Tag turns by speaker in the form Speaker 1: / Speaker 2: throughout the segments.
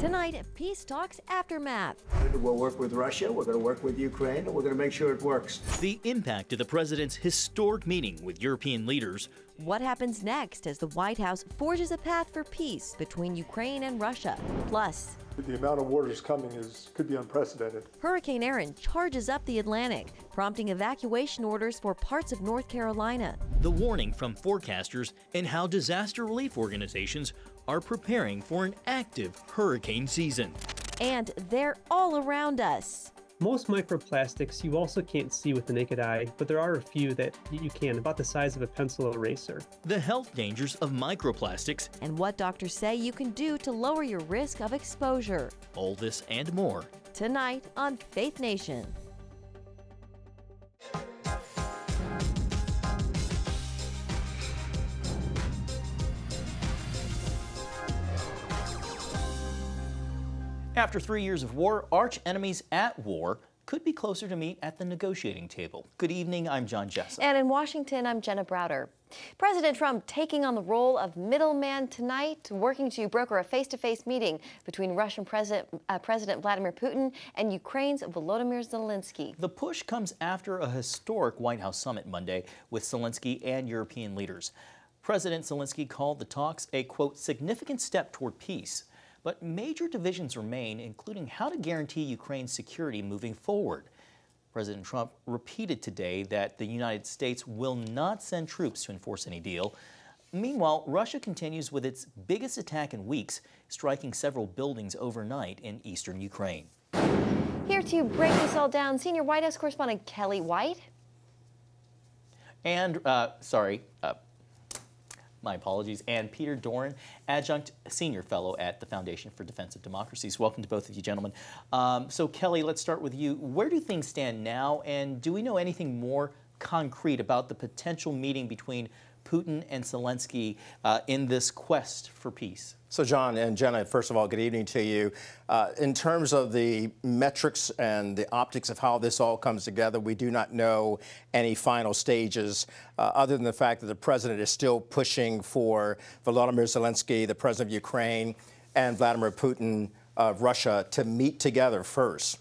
Speaker 1: Tonight, peace talks aftermath.
Speaker 2: We'll work with Russia, we're going to work with Ukraine, and we're going to make sure it works.
Speaker 3: The impact of the president's historic meeting with European leaders.
Speaker 1: What happens next as the White House forges a path for peace between Ukraine and Russia? Plus,
Speaker 4: the amount of waters coming could be unprecedented.
Speaker 1: Hurricane Erin charges up the Atlantic, prompting evacuation orders for parts of North Carolina.
Speaker 3: The warning from forecasters and how disaster relief organizations are preparing for an active hurricane season.
Speaker 1: And they're all around us.
Speaker 5: Most microplastics you also can't see with the naked eye, but there are a few that you can, about the size of a pencil eraser.
Speaker 3: The health dangers of microplastics.
Speaker 1: And what doctors say you can do to lower your risk of exposure.
Speaker 3: All this and more.
Speaker 1: Tonight on Faith Nation.
Speaker 3: After 3 years of war, arch enemies at war could be closer to meet at the negotiating table. Good evening, I'm John Jessup.
Speaker 1: And in Washington, I'm Jenna Browder. President Trump taking on the role of middleman tonight, working to broker a face-to-face meeting between Russian President Vladimir Putin and Ukraine's Volodymyr Zelenskyy.
Speaker 3: The push comes after a historic White House summit Monday with Zelenskyy and European leaders. President Zelenskyy called the talks a, quote, significant step toward peace. But major divisions remain, including how to guarantee Ukraine's security moving forward. President Trump repeated today that the United States will not send troops to enforce any deal. Meanwhile, Russia continues with its biggest attack in weeks, striking several buildings overnight in eastern Ukraine.
Speaker 1: Here to break this all down, senior White House correspondent Kelly White.
Speaker 3: And, my apologies, and Peter Doran, adjunct senior fellow at the Foundation for Defense of Democracies. Welcome to both of you, gentlemen. So, Kelly, let's start with you. Where do things stand now, and do we know anything more concrete about the potential meeting between Putin and Zelenskyy in this quest for peace?
Speaker 6: So, John and Jenna, first of all, good evening to you. In terms of the metrics and the optics of how this all comes together, we do not know any final stages, other than the fact that the president is still pushing for Volodymyr Zelenskyy, the president of Ukraine, and Vladimir Putin of Russia to meet together first.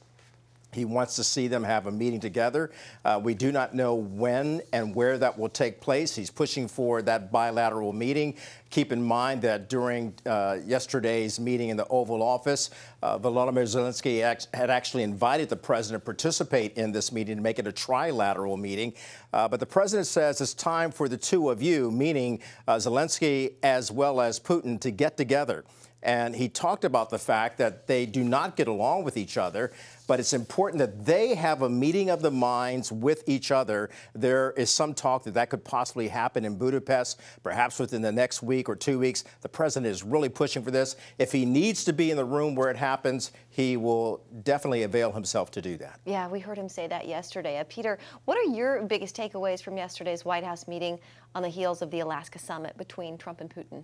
Speaker 6: He wants to see them have a meeting together. We do not know when and where that will take place. He's pushing for that bilateral meeting. Keep in mind that during yesterday's meeting in the Oval Office, Volodymyr Zelenskyy had actually invited the president to participate in this meeting to make it a trilateral meeting. But the president says it's time for the two of you, meaning Zelenskyy as well as Putin, to get together. And he talked about the fact that they do not get along with each other, but it's important that they have a meeting of the minds with each other. There is some talk that that could possibly happen in Budapest, perhaps within the next week or 2 weeks. The president is really pushing for this. If he needs to be in the room where it happens, he will definitely avail himself to do that.
Speaker 1: Yeah, we heard him say that yesterday. Peter, what are your biggest takeaways from yesterday's White House meeting on the heels of the Alaska summit between Trump and Putin?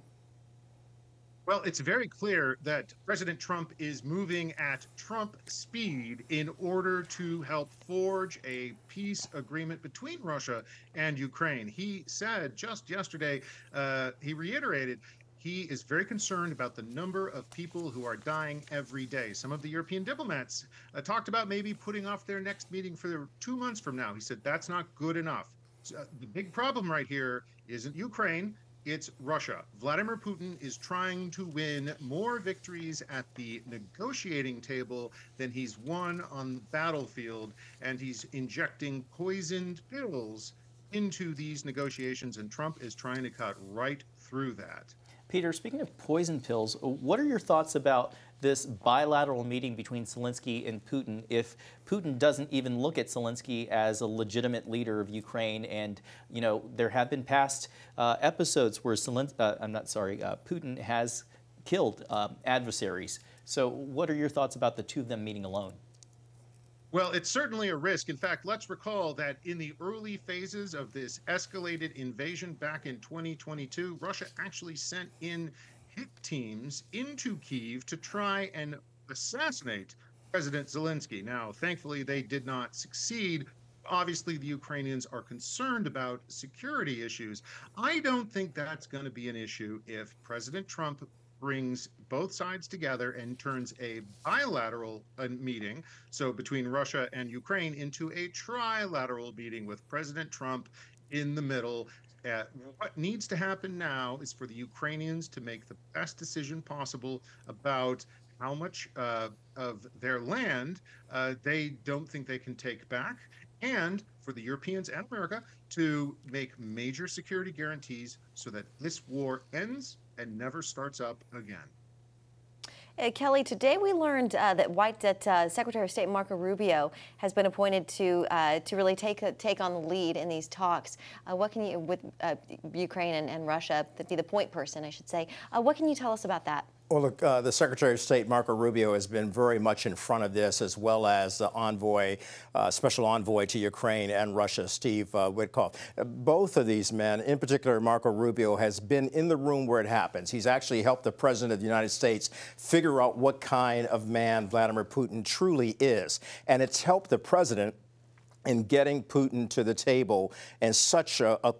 Speaker 7: Well, it's very clear that President Trump is moving at Trump speed in order to help forge a peace agreement between Russia and Ukraine. He said just yesterday, he reiterated, he is very concerned about the number of people who are dying every day. Some of the European diplomats talked about maybe putting off their next meeting for 2 months from now. He said that's not good enough. So, the big problem right here isn't Ukraine. It's Russia. Vladimir Putin is trying to win more victories at the negotiating table than he's won on the battlefield, and he's injecting poisoned pills into these negotiations, and Trump is trying to cut right through that.
Speaker 3: Peter, speaking of poison pills, what are your thoughts about this bilateral meeting between Zelenskyy and Putin if Putin doesn't even look at Zelenskyy as a legitimate leader of Ukraine? And, you know, there have been past episodes where Putin has killed adversaries. So what are your thoughts about the two of them meeting alone?
Speaker 7: Well, it's certainly a risk. In fact, let's recall that in the early phases of this escalated invasion back in 2022, Russia actually sent in hit teams into Kyiv to try and assassinate President Zelenskyy. Now, thankfully, they did not succeed. Obviously, the Ukrainians are concerned about security issues. I don't think that's going to be an issue if President Trump brings both sides together and turns a bilateral meeting, so between Russia and Ukraine, into a trilateral meeting with President Trump in the middle. What needs to happen now is for the Ukrainians to make the best decision possible about how much of their land they don't think they can take back, and for the Europeans and America to make major security guarantees so that this war ends and never starts up again.
Speaker 1: Kelly, today we learned that Secretary of State Marco Rubio has been appointed to really take on the lead in these talks. What can you, with Ukraine and Russia, be the point person, I should say. What can you tell us about that?
Speaker 6: Well, look, the Secretary of State, Marco Rubio, has been very much in front of this, as well as the envoy, special envoy to Ukraine and Russia, Steve Witkoff. Both of these men, in particular, Marco Rubio, has been in the room where it happens. He's actually helped the President of the United States figure out what kind of man Vladimir Putin truly is. And it's helped the President in getting Putin to the table in such a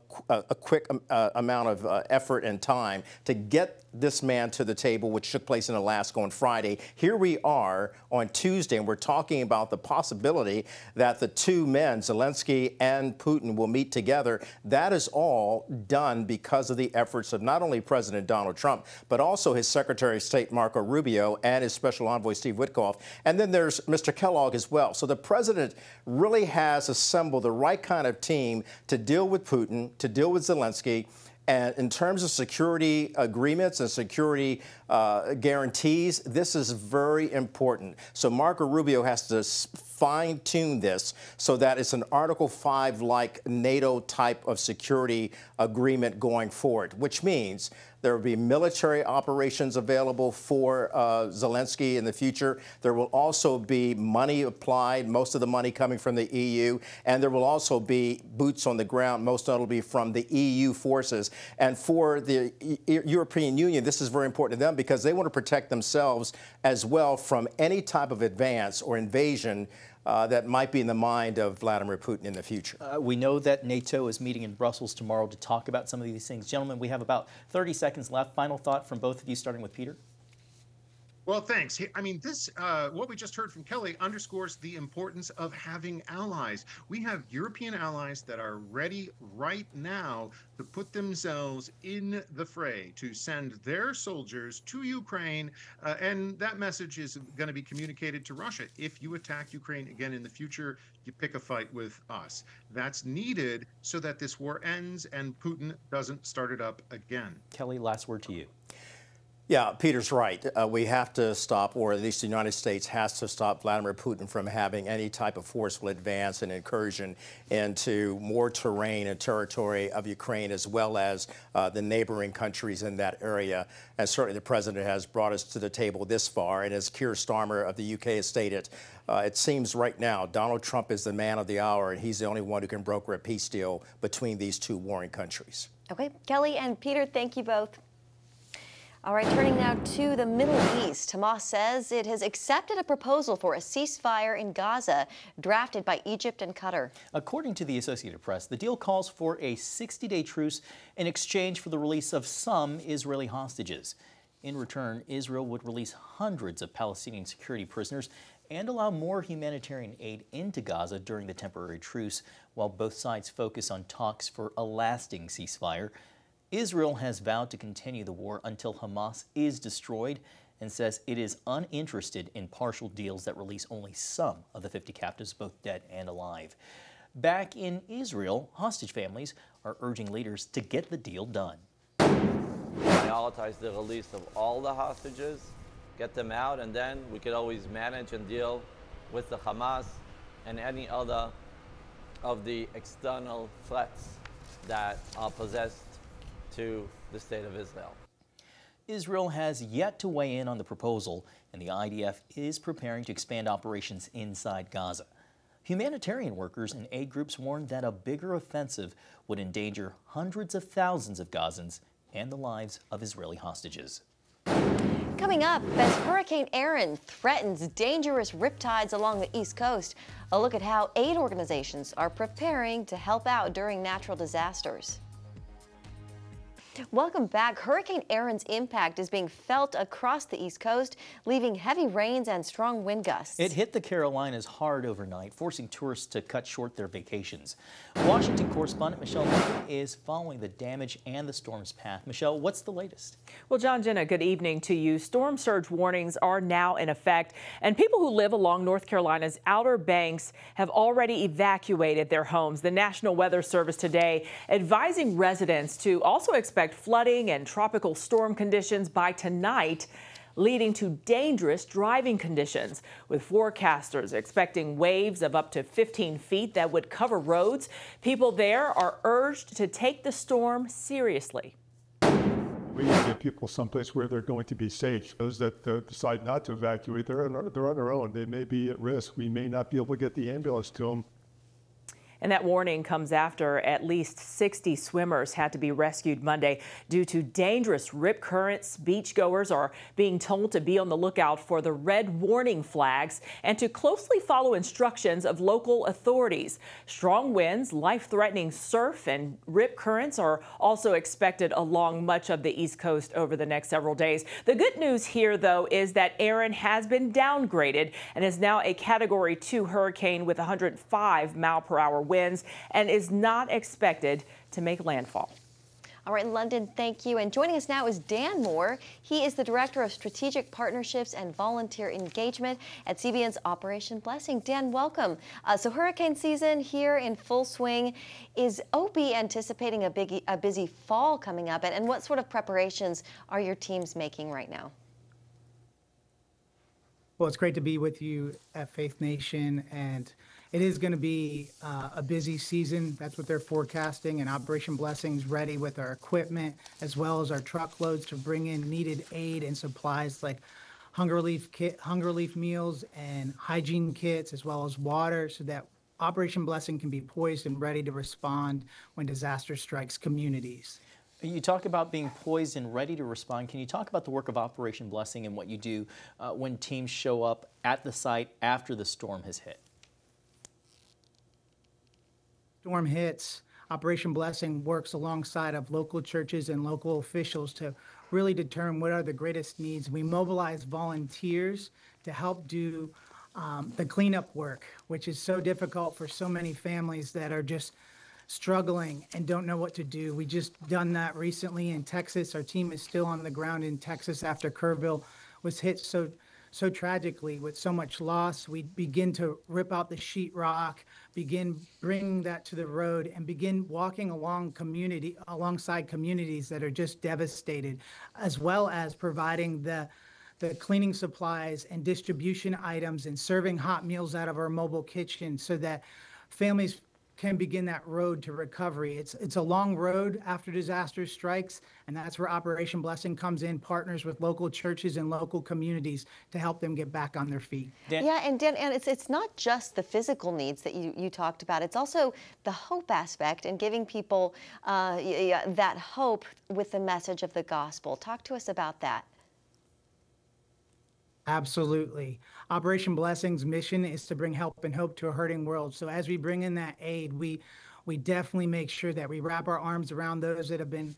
Speaker 6: quick amount of effort and time to get this man to the table, which took place in Alaska on Friday. Here we are on Tuesday, and we're talking about the possibility that the two men, Zelenskyy and Putin, will meet together. That is all done because of the efforts of not only President Donald Trump, but also his Secretary of State, Marco Rubio, and his Special Envoy, Steve Witkoff. And then there's Mr. Kellogg as well. So the President really has assembled the right kind of team to deal with Putin, to deal with Zelenskyy. And in terms of security agreements and security guarantees, this is very important. So Marco Rubio has to fine-tune this so that it's an Article 5-like NATO type of security agreement going forward, which means there will be military operations available for Zelenskyy in the future. There will also be money applied, most of the money coming from the EU, and there will also be boots on the ground, most notably from the EU forces. And for the European Union, this is very important to them because they want to protect themselves as well from any type of advance or invasion that might be in the mind of Vladimir Putin in the future.
Speaker 3: We know that NATO is meeting in Brussels tomorrow to talk about some of these things. Gentlemen, we have about 30 seconds left. Final thought from both of you, starting with Peter.
Speaker 7: Well, thanks. I mean, this, what we just heard from Kelly underscores the importance of having allies. We have European allies that are ready right now to put themselves in the fray, to send their soldiers to Ukraine. And that message is going to be communicated to Russia. If you attack Ukraine again in the future, you pick a fight with us. That's needed so that this war ends and Putin doesn't start it up again.
Speaker 3: Kelly, last word to you.
Speaker 6: Yeah, Peter's right. We have to stop, or at least the United States has to stop Vladimir Putin from having any type of forceful advance and incursion into more terrain and territory of Ukraine, as well as the neighboring countries in that area. And certainly the President has brought us to the table this far. And as Keir Starmer of the UK has stated, it seems right now Donald Trump is the man of the hour, and he's the only one who can broker a peace deal between these two warring countries.
Speaker 1: Okay, Kelly and Peter, thank you both. All right, turning now to the Middle East. Hamas says it has accepted a proposal for a ceasefire in Gaza drafted by Egypt and Qatar.
Speaker 3: According to the Associated Press, the deal calls for a 60-day truce in exchange for the release of some Israeli hostages. In return, Israel would release hundreds of Palestinian security prisoners and allow more humanitarian aid into Gaza during the temporary truce, while both sides focus on talks for a lasting ceasefire. Israel has vowed to continue the war until Hamas is destroyed and says it is uninterested in partial deals that release only some of the 50 captives, both dead and alive. Back in Israel, hostage families are urging leaders to get the deal done.
Speaker 8: Prioritize the release of all the hostages, get them out, and then we could always manage and deal with the Hamas and any other of the external threats that are possessed to the state of Israel.
Speaker 3: Israel has yet to weigh in on the proposal, and the IDF is preparing to expand operations inside Gaza. Humanitarian workers and aid groups warned that a bigger offensive would endanger hundreds of thousands of Gazans and the lives of Israeli hostages.
Speaker 1: Coming up, as Hurricane Erin threatens dangerous riptides along the East Coast, a look at how aid organizations are preparing to help out during natural disasters. Welcome back. Hurricane Aaron's impact is being felt across the East Coast, leaving heavy rains and strong wind gusts.
Speaker 3: It hit the Carolinas hard overnight, forcing tourists to cut short their vacations. Washington correspondent Michelle is following the damage and the storm's path. Michelle, what's the latest?
Speaker 9: Well, John, Jenna, good evening to you. Storm surge warnings are now in effect, and people who live along North Carolina's Outer Banks have already evacuated their homes. The National Weather Service today advising residents to also expect flooding and tropical storm conditions by tonight, leading to dangerous driving conditions, with forecasters expecting waves of up to 15 feet that would cover roads. People there are urged to take the storm seriously.
Speaker 4: We need to get people someplace where they're going to be safe. Those that decide not to evacuate, they're on their own. They may be at risk. We may not be able to get the ambulance to them.
Speaker 9: And that warning comes after at least 60 swimmers had to be rescued Monday due to dangerous rip currents. Beachgoers are being told to be on the lookout for the red warning flags and to closely follow instructions of local authorities. Strong winds, life-threatening surf, and rip currents are also expected along much of the East Coast over the next several days. The good news here, though, is that Aaron has been downgraded and is now a Category 2 hurricane with 105-mile-per-hour winds and is not expected to make landfall.
Speaker 1: All right, London, thank you. And joining us now is Dan Moore. He is the Director of Strategic Partnerships and Volunteer Engagement at CBN's Operation Blessing. Dan, welcome. So hurricane season here in full swing. Is OB anticipating a busy fall coming up? And what sort of preparations are your teams making right now?
Speaker 10: Well, it's great to be with you at Faith Nation, and it is going to be a busy season. That's what they're forecasting, and Operation Blessing's ready with our equipment as well as our truckloads to bring in needed aid and supplies like hunger relief meals and hygiene kits, as well as water, so that Operation Blessing can be poised and ready to respond when disaster strikes communities.
Speaker 3: You talk about being poised and ready to respond. Can you talk about the work of Operation Blessing and what you do when teams show up at the site after the storm has hit?
Speaker 10: Storm hits, Operation Blessing works alongside of local churches and local officials to really determine what are the greatest needs. We mobilize volunteers to help do the cleanup work, which is so difficult for so many families that are just struggling and don't know what to do. We just done that recently in Texas. Our team is still on the ground in Texas after Kerrville was hit so tragically with so much loss. We begin to rip out the sheetrock, begin bringing that to the road, and begin walking alongside communities that are just devastated, as well as providing the cleaning supplies and distribution items and serving hot meals out of our mobile kitchen so that families can begin that road to recovery. It's a long road after disaster strikes, and that's where Operation Blessing comes in, partners with local churches and local communities to help them get back on their feet.
Speaker 1: Yeah, and Dan, and it's not just the physical needs that you talked about. It's also the hope aspect and giving people that hope with the message of the gospel. Talk to us about that.
Speaker 10: Absolutely. Operation Blessing's mission is to bring help and hope to a hurting world. So as we bring in that aid, we definitely make sure that we wrap our arms around those that have been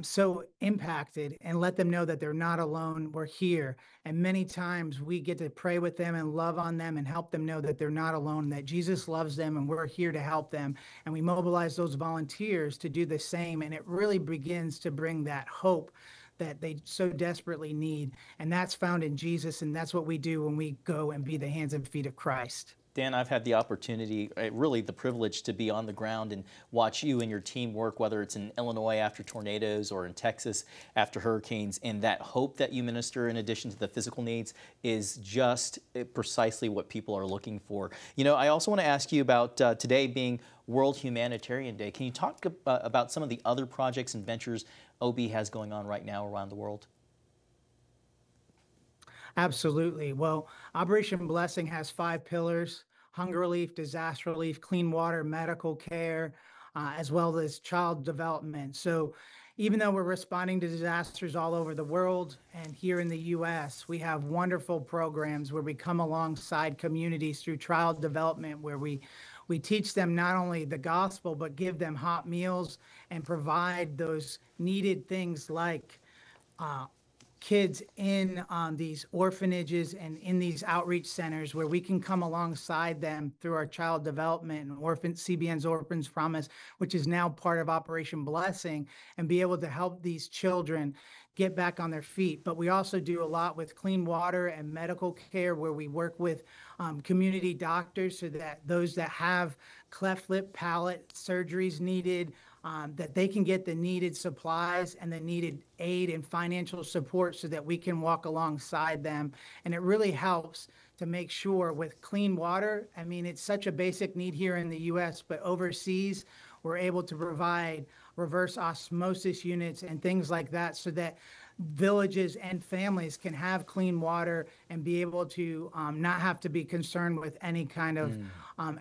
Speaker 10: so impacted and let them know that they're not alone. We're here. And many times we get to pray with them and love on them and help them know that they're not alone, that Jesus loves them and we're here to help them. And we mobilize those volunteers to do the same. And it really begins to bring that hope that they so desperately need. And that's found in Jesus, and that's what we do when we go and be the hands and feet of Christ.
Speaker 3: Dan, I've had the opportunity, really the privilege, to be on the ground and watch you and your team work, whether it's in Illinois after tornadoes or in Texas after hurricanes, and that hope that you minister in addition to the physical needs is just precisely what people are looking for. You know, I also want to ask you about today being World Humanitarian Day. Can you talk about some of the other projects and ventures OB has going on right now around the world?
Speaker 10: Absolutely. Well, Operation Blessing has 5 pillars: hunger relief, disaster relief, clean water, medical care, as well as child development. So even though we're responding to disasters all over the world and here in the U.S., we have wonderful programs where we come alongside communities through child development, where we we teach them not only the gospel, but give them hot meals and provide those needed things like kids in these orphanages and in these outreach centers where we can come alongside them through our child development and CBN's Orphans Promise, which is now part of Operation Blessing, and be able to help these children get back on their feet. But we also do a lot with clean water and medical care, where we work with community doctors so that those that have cleft lip palate surgeries needed, that they can get the needed supplies and the needed aid and financial support so that we can walk alongside them. And it really helps to make sure with clean water. I mean, it's such a basic need here in the U.S., but overseas, we're able to provide reverse osmosis units and things like that so that villages and families can have clean water and be able to not have to be concerned with any kind of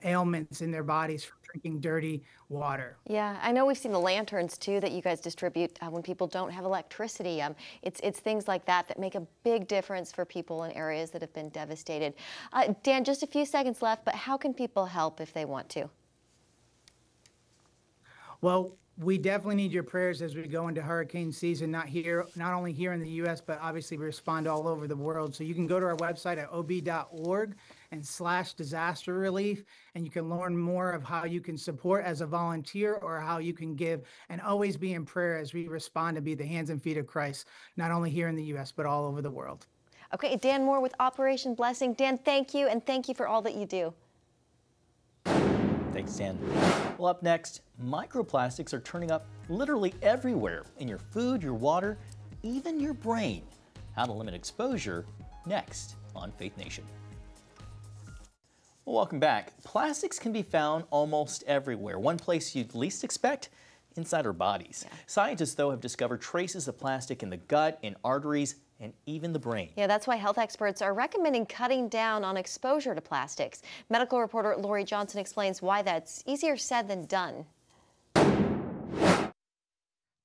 Speaker 10: ailments in their bodies from drinking dirty water.
Speaker 1: Yeah, I know we've seen the lanterns too that you guys distribute when people don't have electricity. It's things like that that make a big difference for people in areas that have been devastated. Dan, just a few seconds left, but how can people help if they want to?
Speaker 10: Well, we definitely need your prayers as we go into hurricane season, not only here in the U.S., but obviously we respond all over the world. So you can go to our website at ob.org/disaster relief, and you can learn more of how you can support as a volunteer or how you can give, and always be in prayer as we respond to be the hands and feet of Christ, not only here in the U.S., but all over the world.
Speaker 1: Okay, Dan Moore with Operation Blessing. Dan, thank you, and thank you for all that you do.
Speaker 3: Thanks, Dan. Well, up next, microplastics are turning up literally everywhere in your food, your water, even your brain. How to limit exposure, next on Faith Nation. Well, welcome back. Plastics can be found almost everywhere. One place you'd least expect, inside our bodies. Yeah. Scientists, though, have discovered traces of plastic in the gut, in arteries, and even the brain.
Speaker 1: Yeah, that's why health experts are recommending cutting down on exposure to plastics. Medical reporter Lori Johnson explains why that's easier said than done.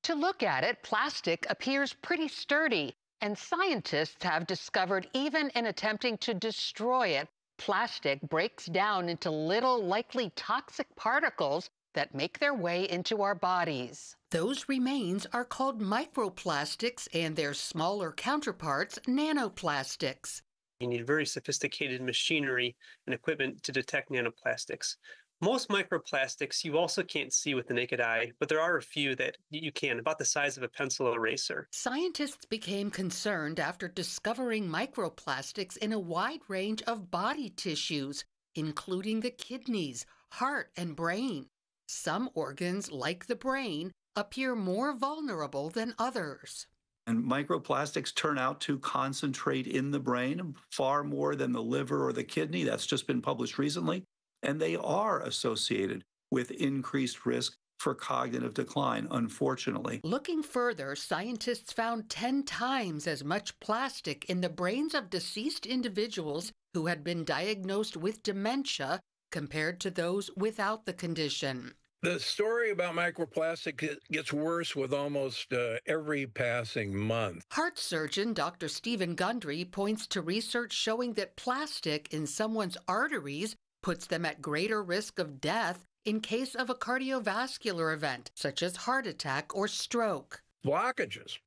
Speaker 11: To look at it, plastic appears pretty sturdy, and scientists have discovered even in attempting to destroy it, plastic breaks down into little, likely toxic particles that make their way into our bodies.
Speaker 12: Those remains are called microplastics and their smaller counterparts, nanoplastics.
Speaker 5: You need very sophisticated machinery and equipment to detect nanoplastics. Most microplastics you also can't see with the naked eye, but there are a few that you can, about the size of a pencil eraser.
Speaker 12: Scientists became concerned after discovering microplastics in a wide range of body tissues, including the kidneys, heart, and brain. Some organs, like the brain, appear more vulnerable than others.
Speaker 13: And microplastics turn out to concentrate in the brain far more than the liver or the kidney. That's just been published recently. And they are associated with increased risk for cognitive decline, unfortunately.
Speaker 12: Looking further, scientists found 10 times as much plastic in the brains of deceased individuals who had been diagnosed with dementia compared to those without the condition.
Speaker 14: The story about microplastic gets worse with almost every passing month.
Speaker 12: Heart surgeon Dr. Stephen Gundry points to research showing that plastic in someone's arteries puts them at greater risk of death in case of a cardiovascular event, such as heart attack or stroke.
Speaker 14: Blockages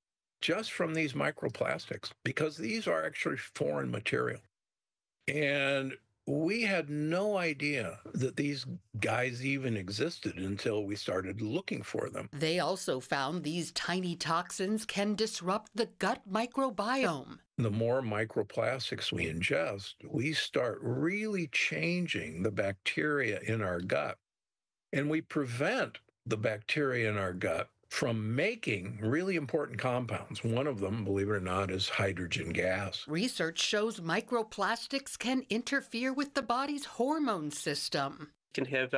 Speaker 14: just from these microplastics, because these are actually foreign material. And we had no idea that these guys even existed until we started looking for them.
Speaker 12: They also found these tiny toxins can disrupt the gut microbiome.
Speaker 14: The more microplastics we ingest, we start really changing the bacteria in our gut. And we prevent the bacteria in our gut from making really important compounds. One of them, believe it or not, is hydrogen gas.
Speaker 12: Research shows microplastics can interfere with the body's hormone system.
Speaker 5: It can have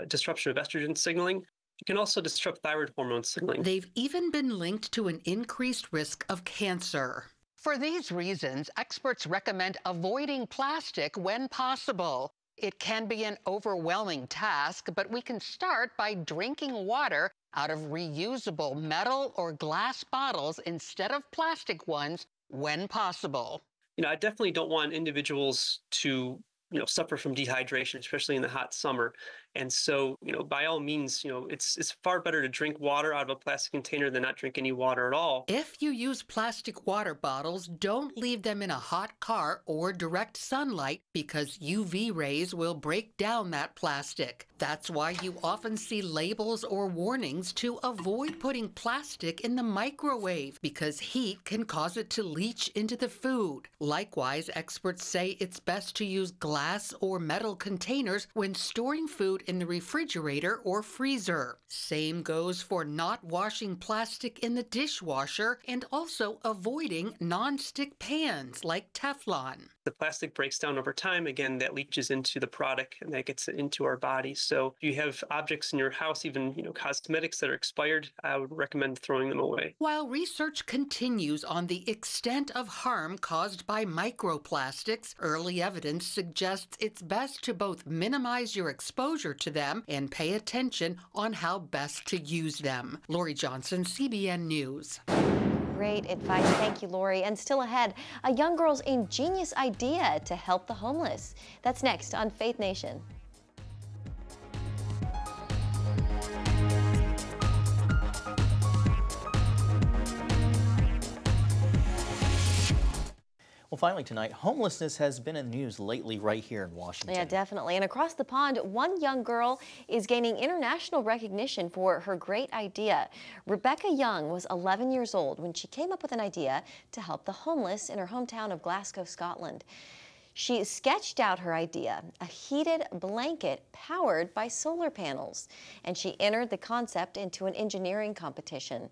Speaker 5: disruption of estrogen signaling. It can also disrupt thyroid hormone signaling.
Speaker 12: They've even been linked to an increased risk of cancer.
Speaker 11: For these reasons, experts recommend avoiding plastic when possible. It can be an overwhelming task, but we can start by drinking water out of reusable metal or glass bottles instead of plastic ones when possible.
Speaker 5: I definitely don't want individuals to suffer from dehydration, especially in the hot summer. And so, by all means, it's far better to drink water out of a plastic container than not drink any water at all.
Speaker 12: If you use plastic water bottles, don't leave them in a hot car or direct sunlight because UV rays will break down that plastic. That's why you often see labels or warnings to avoid putting plastic in the microwave because heat can cause it to leach into the food. Likewise, experts say it's best to use glass or metal containers when storing food in the refrigerator or freezer. Same goes for not washing plastic in the dishwasher and also avoiding non-stick pans like Teflon.
Speaker 5: The plastic breaks down over time. Again, that leaches into the product and that gets into our bodies. So if you have objects in your house, even cosmetics that are expired, I would recommend throwing them away.
Speaker 12: While research continues on the extent of harm caused by microplastics, early evidence suggests it's best to both minimize your exposure to them and pay attention on how best to use them. Lori Johnson, CBN News.
Speaker 1: Great advice. Thank you, Lori. And still ahead, a young girl's ingenious idea to help the homeless. That's next on Faith Nation.
Speaker 3: Well, finally tonight, homelessness has been in the news lately right here in Washington.
Speaker 1: Yeah, definitely. And across the pond, one young girl is gaining international recognition for her great idea. Rebecca Young was 11 years old when she came up with an idea to help the homeless in her hometown of Glasgow, Scotland. She sketched out her idea, a heated blanket powered by solar panels, and she entered the concept into an engineering competition.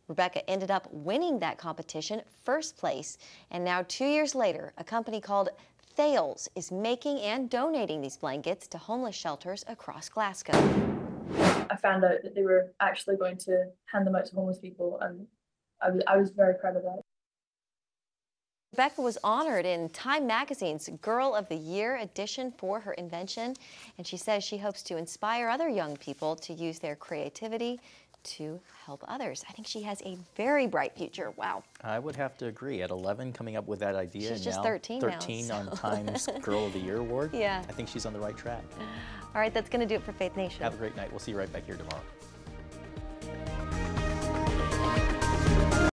Speaker 1: Rebecca ended up winning that competition first place, and now 2 years later, a company called Thales is making and donating these blankets to homeless shelters across Glasgow.
Speaker 15: I found out that they were actually going to hand them out to homeless people, and I was very proud of that.
Speaker 1: Rebecca was honored in Time Magazine's Girl of the Year edition for her invention, and she says she hopes to inspire other young people to use their creativity to help others. I think she has a very bright future. Wow.
Speaker 3: I would have to agree. At 11, coming up with that idea.
Speaker 1: She's
Speaker 3: and
Speaker 1: just
Speaker 3: now
Speaker 1: 13
Speaker 3: now, on Time's Girl of the Year award.
Speaker 1: Yeah.
Speaker 3: I think she's on the right track.
Speaker 1: All right, that's going to do it for Faith Nation.
Speaker 3: Have a great night. We'll see you right back here tomorrow.